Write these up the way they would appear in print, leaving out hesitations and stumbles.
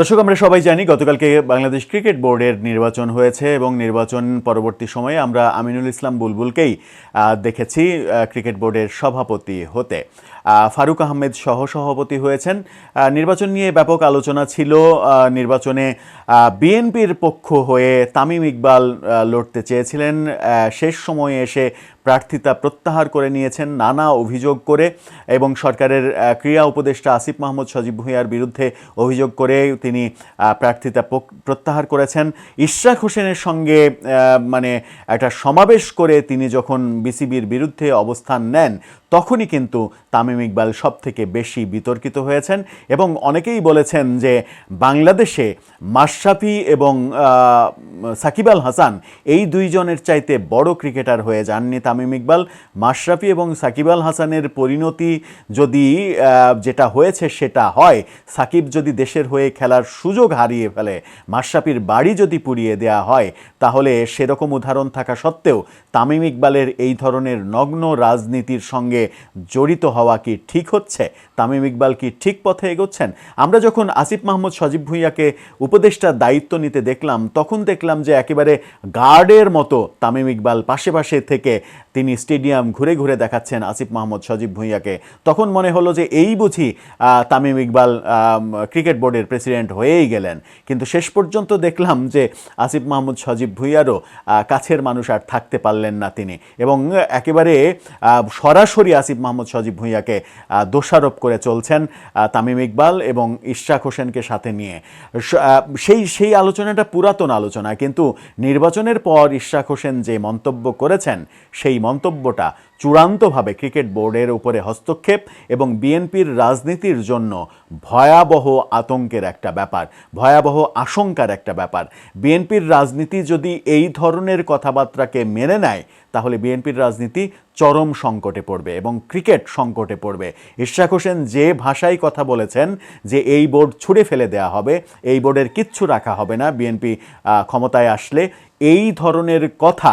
দর্শক, আমরা সবাই জানি গতকালকে বাংলাদেশ ক্রিকেট বোর্ডের নির্বাচন হয়েছে এবং নির্বাচন পরবর্তী সময়ে আমরা আমিনুল ইসলাম বুলবুলকেই দেখেছি ক্রিকেট বোর্ডের সভাপতি হতে। ফারুক আহমেদ সহসভাপতি হয়েছেন। নির্বাচন নিয়ে ব্যাপক আলোচনা ছিল। নির্বাচনে বিএনপির পক্ষ হয়ে তামিম ইকবাল লড়তে চেয়েছিলেন, শেষ সময়ে এসে প্রার্থিতা প্রত্যাহার করে নিয়েছেন নানা অভিযোগ করে, এবং সরকারের ক্রীড়া উপদেষ্টা আসিফ মাহমুদ সজীব ভুঁইয়ার বিরুদ্ধে অভিযোগ করে তিনি প্রার্থিতা প্রত্যাহার করেছেন। ইশরাক হোসেনের সঙ্গে একটা সমাবেশ করে তিনি যখন বিসিবির বিরুদ্ধে অবস্থান নেন, তখনই কিন্তু তামিম ইকবাল সব থেকে বেশি বিতর্কিত হয়েছেন। এবং অনেকেই বলেছেন যে বাংলাদেশে মাশরাফি এবং সাকিব আল হাসান এই দুইজনের চাইতে বড় ক্রিকেটার হয়ে যাননি তামিম ইকবাল। মাশরাফি এবং সাকিব আল হাসানের পরিণতি যদি যেটা হয়েছে সেটা হয়, সাকিব যদি দেশের হয়ে খেলার সুযোগ হারিয়ে ফেলে, মাশরাফির বাড়ি যদি পুড়িয়ে দেওয়া হয়, তাহলে সেরকম উদাহরণ থাকা সত্ত্বেও তামিম ইকবালের এই ধরনের নগ্ন রাজনীতির সঙ্গে জড়িত হওয়া কি ঠিক হচ্ছে? তামিম ইকবাল কি ঠিক পথে এগোচ্ছেন? আমরা যখন আসিফ মাহমুদ সজীব ভুঁইয়াকে উপদেষ্টার দায়িত্ব নিতে দেখলাম, তখন দেখলাম যে একেবারে গার্ডের মতো তামিম ইকবাল পাশে পাশে থেকে তিনি স্টেডিয়াম ঘুরে ঘুরে দেখাচ্ছেন আসিফ মাহমুদ সজীব ভুঁইয়াকে। তখন মনে হলো যে এই বুঝি তামিম ইকবাল ক্রিকেট বোর্ডের প্রেসিডেন্ট হয়েই গেলেন। কিন্তু শেষ পর্যন্ত দেখলাম যে আসিফ মাহমুদ সজীব ভুঁইয়ারও কাছের মানুষ আর থাকতে পারলেন না তিনি, এবং একেবারে সরাসরি আসিফ মাহমুদ সজীব ভুঁইয়াকে দোষারোপ করে চলছেন তামিম ইকবাল এবং ইশরাক হোসেনকে সাথে নিয়ে। সেই আলোচনাটা পুরাতন আলোচনা, কিন্তু নির্বাচনের পর ইশরাক হোসেন যে মন্তব্য করেছেন, সেই মন্তব্যটা চূড়ান্তভাবে ক্রিকেট বোর্ডের উপরে হস্তক্ষেপ এবং বিএনপির রাজনীতির জন্য ভয়াবহ আতঙ্কের একটা ব্যাপার, ভয়াবহ আশঙ্কার একটা ব্যাপার। বিএনপির রাজনীতি যদি এই ধরনের কথাবার্তাকে মেনে নেয়, তাহলে বিএনপির রাজনীতি চরম সংকটে পড়বে এবং ক্রিকেট সংকটে পড়বে। ইশরাক হোসেন যে ভাষায় কথা বলেছেন যে এই বোর্ড ছুঁড়ে ফেলে দেওয়া হবে, এই বোর্ডের কিচ্ছু রাখা হবে না বিএনপি ক্ষমতায় আসলে, এই ধরনের কথা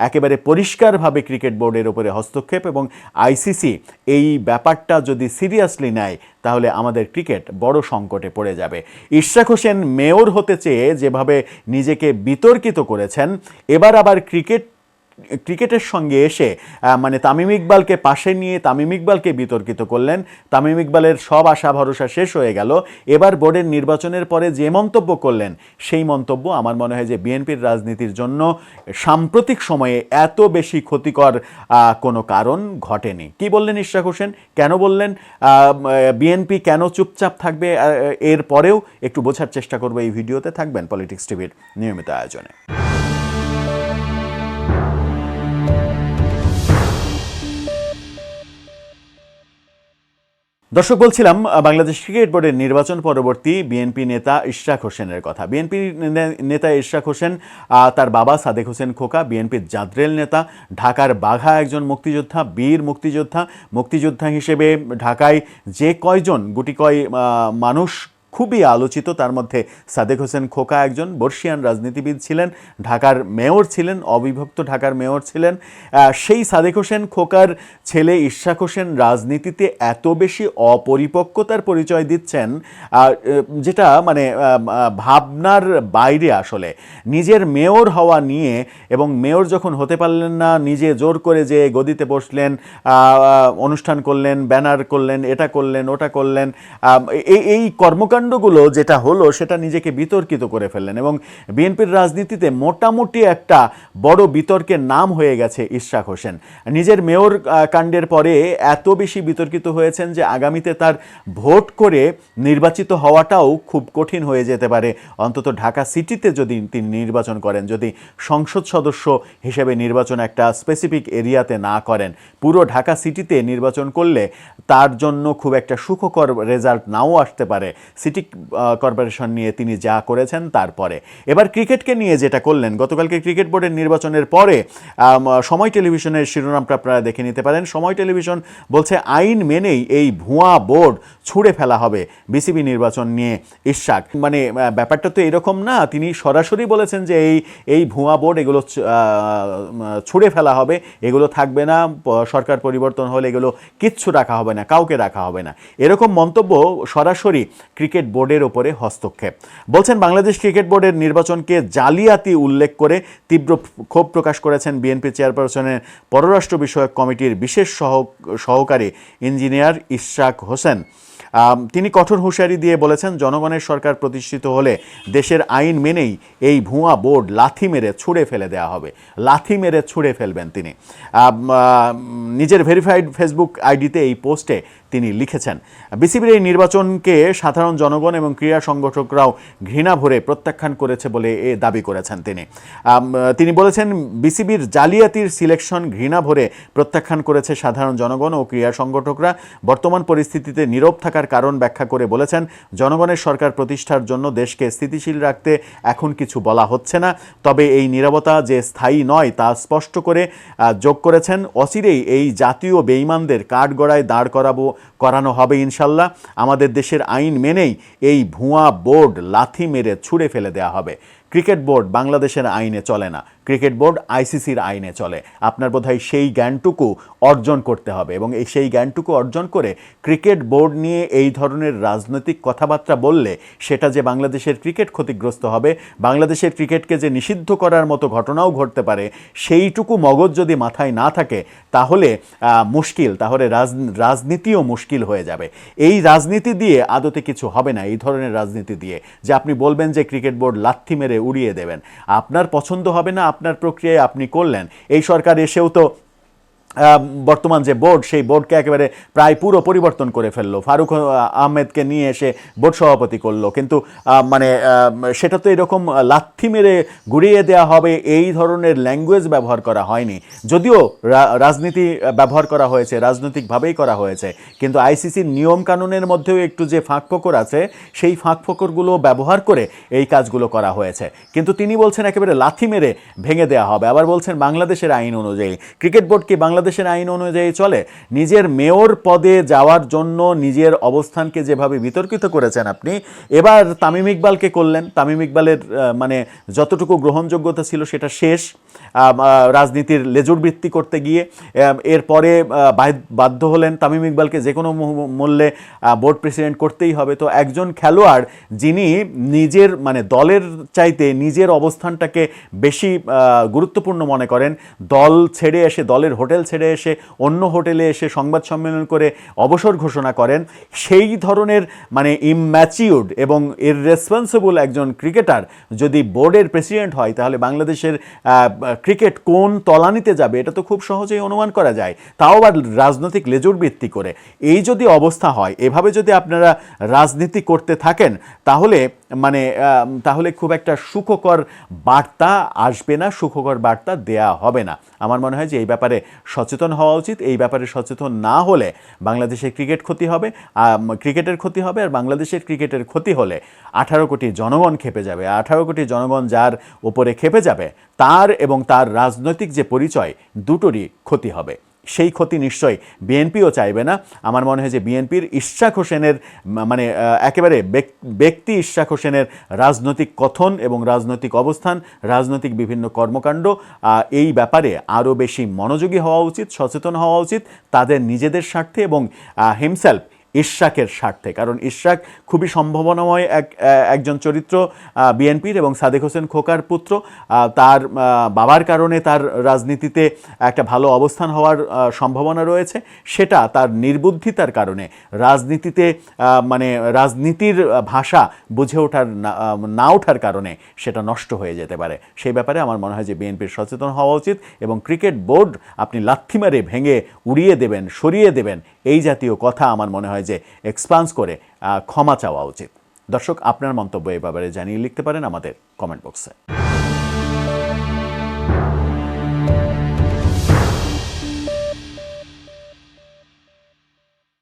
একেবারে পরিষ্কারভাবে ক্রিকেট বোর্ডের উপরে হস্তক্ষেপ, এবং আইসিসি এই ব্যাপারটা যদি সিরিয়াসলি নেয়, তাহলে আমাদের ক্রিকেট বড় সংকটে পড়ে যাবে। ইশরাক হোসেন মেয়র হতে চেয়ে যেভাবে নিজেকে বিতর্কিত করেছেন, এবার আবার ক্রিকেটের সঙ্গে এসে তামিম ইকবালকে পাশে নিয়ে তামিম ইকবালকে বিতর্কিত করলেন। তামিম ইকবালের সব আশা ভরসা শেষ হয়ে গেল। এবার বোর্ডের নির্বাচনের পরে যে মন্তব্য করলেন, সেই মন্তব্য আমার মনে হয় যে বিএনপির রাজনীতির জন্য সাম্প্রতিক সময়ে এত বেশি ক্ষতিকর কোনো কারণ ঘটেনি। কি বললেন ইশরাক হোসেন, কেন বললেন, বিএনপি কেন চুপচাপ থাকবে এর পরেও একটু বোঝার চেষ্টা করবো এই ভিডিওতে। থাকবেন পলিটিক্স টিভির নিয়মিত আয়োজনে। দর্শক, বলছিলাম বাংলাদেশ ক্রিকেট বোর্ডের নির্বাচন পরবর্তী বিএনপি নেতা ইশরাক হোসেনের কথা। বিএনপি নেতা ইশরাক হোসেন, তার বাবা সাদেক হোসেন খোকা বিএনপির জাদ্রেল নেতা, ঢাকার বাঘা একজন মুক্তিযোদ্ধা, বীর মুক্তিযোদ্ধা হিসেবে ঢাকায় যে কয়জন গুটি কয় মানুষ খুবই আলোচিত, তার মধ্যে সাদেক হোসেন খোকা একজন বর্ষিয়ান রাজনীতিবিদ ছিলেন, ঢাকার মেয়র ছিলেন, অবিভক্ত ঢাকার মেয়র ছিলেন। সেই সাদেক হোসেন খোকার ছেলে ইশরাক হোসেন রাজনীতিতে এত বেশি অপরিপক্কতার পরিচয় দিচ্ছেন, যেটা ভাবনার বাইরে। আসলে নিজের মেয়র হওয়া নিয়ে, এবং মেয়র যখন হতে পারলেন না, নিজে জোর করে যে গদিতে বসলেন, অনুষ্ঠান করলেন, ব্যানার করলেন, এটা করলেন, ওটা করলেন, এই কর্মকাণ্ড গুলো যেটা হলো সেটা নিজেকে বিতর্কিত করে ফেললেন, এবং বিএনপির রাজনীতিতে মোটামুটি একটা বড় বিতর্কের নাম হয়ে গেছে ইশরাক হোসেন। নিজের মেয়র কাণ্ডের পরে এত বেশি বিতর্কিত হয়েছেন যে আগামীতে তার ভোট করে নির্বাচিত হওয়াটাও খুব কঠিন হয়ে যেতে পারে, অন্তত ঢাকা সিটিতে যদি তিনি নির্বাচন করেন, যদি সংসদ সদস্য হিসেবে নির্বাচন একটা স্পেসিফিক এরিয়াতে না করেন, পুরো ঢাকা সিটিতে নির্বাচন করলে তার জন্য খুব একটা সুখকর রেজাল্ট নাও আসতে পারে সিটি কর্পোরেশন নিয়ে তিনি যা করেছেন তারপরে। এবার ক্রিকেটকে নিয়ে যেটা করলেন, গতকালকে ক্রিকেট বোর্ডের নির্বাচনের পরে সময় টেলিভিশনের শিরোনামটা আপনারা দেখে নিতে পারেন। সময় টেলিভিশন বলছে আইন মেনেই এই ভুয়া বোর্ড ছুঁড়ে ফেলা হবে বিসিবি নির্বাচন নিয়ে ইশরাক। ব্যাপারটা তো এরকম না, তিনি সরাসরি বলেছেন যে এই ভুয়া বোর্ড এগুলো ছুঁড়ে ফেলা হবে, এগুলো থাকবে না, সরকার পরিবর্তন হলে এগুলো কিচ্ছু রাখা হবে না, কাউকে রাখা হবে না। এরকম মন্তব্য সরাসরি ক্রিকেট ক্রিকেট বোর্ডের ওপরে হস্তক্ষেপ। বলছেন বাংলাদেশ ক্রিকেট বোর্ডের নির্বাচনকে জালিয়াতি উল্লেখ করে তীব্র ক্ষোভ প্রকাশ করেছেন বিএনপি চেয়ারপারসনের পররাষ্ট্র বিষয়ক কমিটির বিশেষ সহকারী ইঞ্জিনিয়ার ইশরাক হোসেন। তিনি কঠোর হুঁশিয়ারি দিয়ে বলেছেন, জনগণের সরকার প্রতিষ্ঠিত হলে দেশের আইন মেনেই এই ভুয়া বোর্ড লাথি মেরে ছুঁড়ে ফেলে দেওয়া হবে। লাথি মেরে ছুঁড়ে ফেলবেন তিনি। নিজের ভেরিফাইড ফেসবুক আইডিতে এই পোস্টে তিনি লিখেছেন, বিসিবির এই নির্বাচনকে সাধারণ জনগণ এবং ক্রীড়া সংগঠকরাও ঘৃণা ভরে প্রত্যাখ্যান করেছে বলে দাবি করেছেন তিনি বলেছেন, বিসিবির জালিয়াতির সিলেকশন ঘৃণা ভরে প্রত্যাখ্যান করেছে সাধারণ জনগণ ও ক্রীড়া সংগঠকরা। বর্তমান পরিস্থিতিতে নীরব থাকার কারণ ব্যাখ্যা করে বলেছেন, জনগণের সরকার প্রতিষ্ঠার জন্য দেশকে স্থিতিশীল রাখতে এখন কিছু বলা হচ্ছে না, তবে এই নীরবতা যে স্থায়ী নয় তা স্পষ্ট করে যোগ করেছেন, অচিরেই এই জাতীয় বেঈমানদের কাঠগড়ায় দাঁড় করানো হবে ইনশাল্লাহ। আমাদের দেশের আইন মেনেই এই ভুয়া বোর্ড লাথি মেরে ছুঁড়ে ফেলে দেওয়া হবে। ক্রিকেট বোর্ড বাংলাদেশের আইনে চলে না, ক্রিকেট বোর্ড আইসিসির আইনে চলে। আপনার বোধহয় সেই জ্ঞানটুকু অর্জন করতে হবে এবং সেই জ্ঞানটুকু অর্জন করে ক্রিকেট বোর্ড নিয়ে এই ধরনের রাজনৈতিক কথাবার্তা বললে সেটা যে বাংলাদেশের ক্রিকেট ক্ষতিগ্রস্ত হবে, বাংলাদেশের ক্রিকেটকে যে নিষিদ্ধ করার মতো ঘটনাও ঘটতে পারে, সেইটুকু মগজ যদি মাথায় না থাকে তাহলে মুশকিল, তাহলে রাজনীতিও মুশকিল হয়ে যাবে। এই রাজনীতি দিয়ে আদতে কিছু হবে না। এই ধরনের রাজনীতি দিয়ে যে আপনি বলবেন যে ক্রিকেট বোর্ড লাথি মেরে উড়িয়ে দেবেন, আপনার পছন্দ হবে না, আপনার প্রক্রিয়ায় আপনি করলেন। এই সরকার এসেও তো বর্তমান যে বোর্ড, সেই বোর্ডকে একেবারে প্রায় পুরো পরিবর্তন করে ফেললো, ফারুক আহমেদকে নিয়ে এসে বোর্ড সভাপতি করলো, কিন্তু সেটা তো এরকম লাথি মেরে গুড়িয়ে দেওয়া হবে এই ধরনের ল্যাঙ্গুয়েজ ব্যবহার করা হয়নি। যদিও রাজনীতি ব্যবহার করা হয়েছে, রাজনৈতিকভাবেই করা হয়েছে, কিন্তু আইসিসির নিয়মকানুনের মধ্যেও একটু যে ফাঁকফোকর আছে, সেই ফাঁকফোকরগুলো ব্যবহার করে এই কাজগুলো করা হয়েছে। কিন্তু তিনি বলছেন একেবারে লাথি মেরে ভেঙে দেওয়া হবে। আবার বলছেন বাংলাদেশের আইন অনুযায়ী। ক্রিকেট বোর্ড কি বাংলাদেশের আইন অনুযায়ী চলে? নিজের মেয়র পদে যাওয়ার জন্য নিজের অবস্থানকে যেভাবে বিতর্কিত করেছেন আপনি, এবার তামিম ইকবালকে করলেন। তামিম ইকবালের যতটুকু গ্রহণযোগ্যতা ছিল সেটা শেষ রাজনীতির লেজুর বৃত্তি করতে গিয়ে। এরপরে বাধ্য হলেন তামিম ইকবালকে যে কোনো মূল্যে বোর্ড প্রেসিডেন্ট করতেই হবে। তো একজন খেলোয়াড় যিনি নিজের দলের চাইতে নিজের অবস্থানটাকে বেশি গুরুত্বপূর্ণ মনে করেন, দল ছেড়ে এসে, দলের হোটেল ছেড়ে এসে অন্য হোটেলে এসে সংবাদ সম্মেলন করে অবসর ঘোষণা করেন, সেই ধরনের ইম্যাচিউরড এবং ইররেসপন্সিবল একজন ক্রিকেটার যদি বোর্ডের প্রেসিডেন্ট হয়, তাহলে বাংলাদেশের ক্রিকেট কোন তলানিতে যাবে এটা তো খুব সহজেই অনুমান করা যায়, তাও আবার রাজনৈতিক লেজুর ভিত্তি করে। এই যদি অবস্থা হয়, এভাবে যদি আপনারা রাজনীতি করতে থাকেন, তাহলে খুব একটা সুখকর বার্তা আসবে না, সুখকর বার্তা দেয়া হবে না। আমার মনে হয় যে এই ব্যাপারে সচেতন হওয়া উচিত। এই ব্যাপারে সচেতন না হলে বাংলাদেশের ক্রিকেটের ক্ষতি হবে, আর বাংলাদেশের ক্রিকেটের ক্ষতি হলে 18 কোটি জনগণ খেপে যাবে। 18 কোটি জনগণ যার উপরে খেপে যাবে, তার এবং তার রাজনৈতিক যে পরিচয়, দুটোরই ক্ষতি হবে। সেই ক্ষতি নিশ্চয়ই বিএনপিও চাইবে না। আমার মনে হয় যে বিএনপির ইশরাক হোসেনের একেবারে ব্যক্তি ইশরাক হোসেনের রাজনৈতিক কথন এবং রাজনৈতিক অবস্থান, রাজনৈতিক বিভিন্ন কর্মকাণ্ড, এই ব্যাপারে আরও বেশি মনোযোগী হওয়া উচিত, সচেতন হওয়া উচিত তাদের নিজেদের স্বার্থে এবং হিমসেলফ ইশরাকের স্বার্থে। কারণ ইশরাক খুবই সম্ভাবনাময় একজন চরিত্র বিএনপির এবং সাদেক হোসেন খোকার পুত্র। তার বাবার কারণে তার রাজনীতিতে একটা ভালো অবস্থান হওয়ার সম্ভাবনা রয়েছে, সেটা তার নির্বুদ্ধিতার কারণে রাজনীতিতে রাজনীতির ভাষা বুঝে ওঠার না ওঠার কারণে সেটা নষ্ট হয়ে যেতে পারে। সেই ব্যাপারে আমার মনে হয় যে বিএনপির সচেতন হওয়া উচিত এবং ক্রিকেট বোর্ড আপনি লাথি মেরে ভেঙে উড়িয়ে দেবেন, সরিয়ে দেবেন, এই জাতীয় কথা আমার মনে হয় যে এক্সপান্স করে ক্ষমা চাওয়া উচিত। দর্শক, আপনার মন্তব্য এই ব্যাপারে জানিয়ে লিখতে পারেন আমাদের কমেন্ট বক্সে।